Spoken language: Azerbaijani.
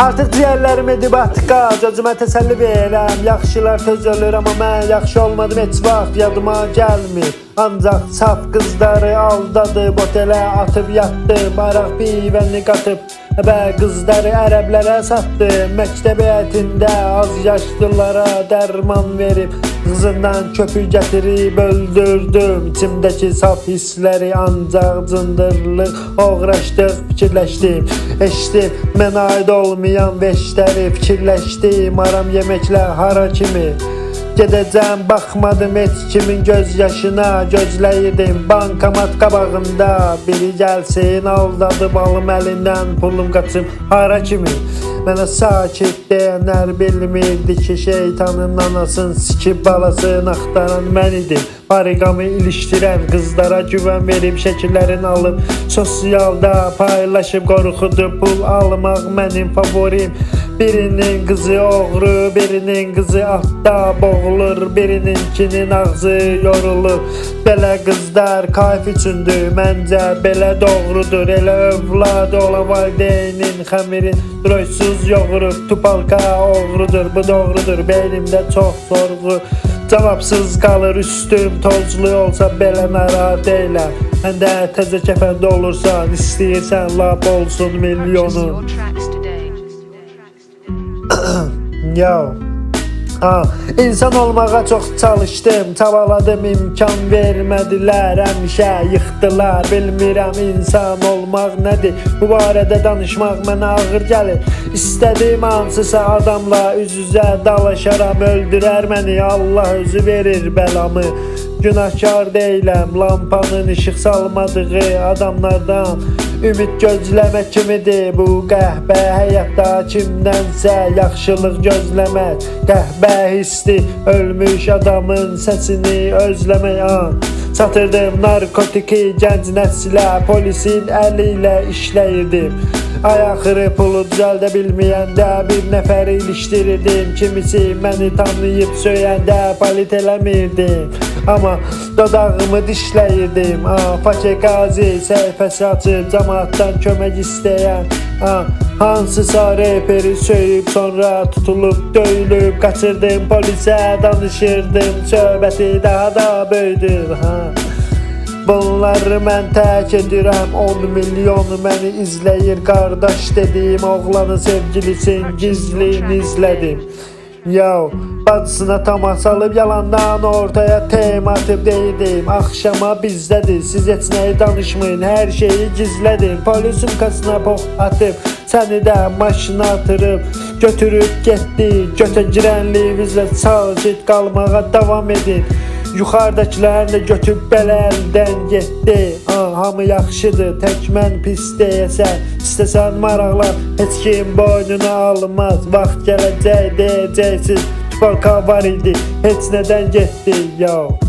Artıq ciyərlərimi dibat qaz, özümə təsəlli verəm. Yaxşılar tez ölür, amma mən yaxşı olmadım heç vaxt, yadıma gəlmir. Ancaq saf qızları aldadıb, otelə atıb yatdım, araq pivəni qatıb və qızları ərəblərə satdım. Məktəb həyətində az yaşlılara dərman verib, qızından köpük gətirib öldürdüm. İçimdəki saf hissləri ancaq cındırlıq uğraşdıq, fikirləşdim. Eşdim, mən aid olmayan veşləri fikirləşdim. Aram yeməklə hara kimi gedəcəm, baxmadım heç kimin göz yaşına, gözləyirdim bankomat qabağında. Biri gəlsin, aldadıb alım əlindən, pulum qaçım hara kimi. Mənə sakit deyənlər bilmirdi ki, şeytanın anasını sikib balasını axtaran mən idim. Pariqamı ilişdirən qızlara güvən verib şəkillərini alıb sosialda paylaşıb qorxudu pul almaq mənim favorim. Birinin qızı oğru, birinin qızı atda boğulur, birininkinin ağzı yorulur. Belə qızlar kayf üçündür, məncə belə doğrudur. Elə övlad olan valideynin xəmirin droysuz yoğurur. Tupalka oğrudur, bu doğrudur. Beynimdə çox sorğu cavabsız qalır, üstüm tozlu olsa belə narahat deyiləm. Məndə təzə kəfəndə olursan, istəyirsən lap olsun milyonun. Yo. İnsan olmağa çox çalışdım, çabaladım, imkan vermədilər, həmişə yıxdılar. Bilmirəm insan olmaq nədir, bu barədə danışmaq mənə ağır gəlir. İstədiyim hansısa adamla üz-üzə dalaşaram, öldürər məni, Allah özü verir bəlamı. Günahkar deyiləm, lampanın işıq salmadığı adamlardan ümid gözləmək kimidir bu qəhbə həyatda, kimdənsə yaxşılıq gözləmək. Qəhbə hissi, ölmüş adamın səsini özləmək. Satırdım narkotiki gənc nəsilə, polisin əli ilə işləyirdim. Ayaxırı pulu düzəldə bilməyəndə bir nəfəri ilişdirirdim. Kimisi məni tanıyıb söyəndə palit eləmirdim, amma dodağımı dişləyirdim. Fakir qazi səhifəsi açıb cəmaatdan kömək istəyən, hansısa reperi söyüb sonra tutulub döyülüb. Qaçırdım polisə, danışırdım, söhbəti daha da böyüdür. Bunları mən tək edirəm, 10 milyon məni izləyir. Qardaş dediyim oğlanın sevgilisini gizlin izlədim. Yo, bacısına tama salıb yalandan ortaya tema atıb deyirdim, axşama bizdədir, siz heç nəyi danışmayın, hər şeyi gizlədim. Polisin kasına pox atıb, səni də maşına atırıb, götürüb getdi. Götə girənliyinizlə sakit qalmağa davam edin. Yuxarıdakilərini də götürüb belə əldən getdi. Hamı yaxşıdır, tək mən pis deyəsən. İstəsən maraqlar, heç kim boynuna almaz. Vaxt gələcək deyəcəksiniz, tupalka var idi, heç nədən getdi. Yo.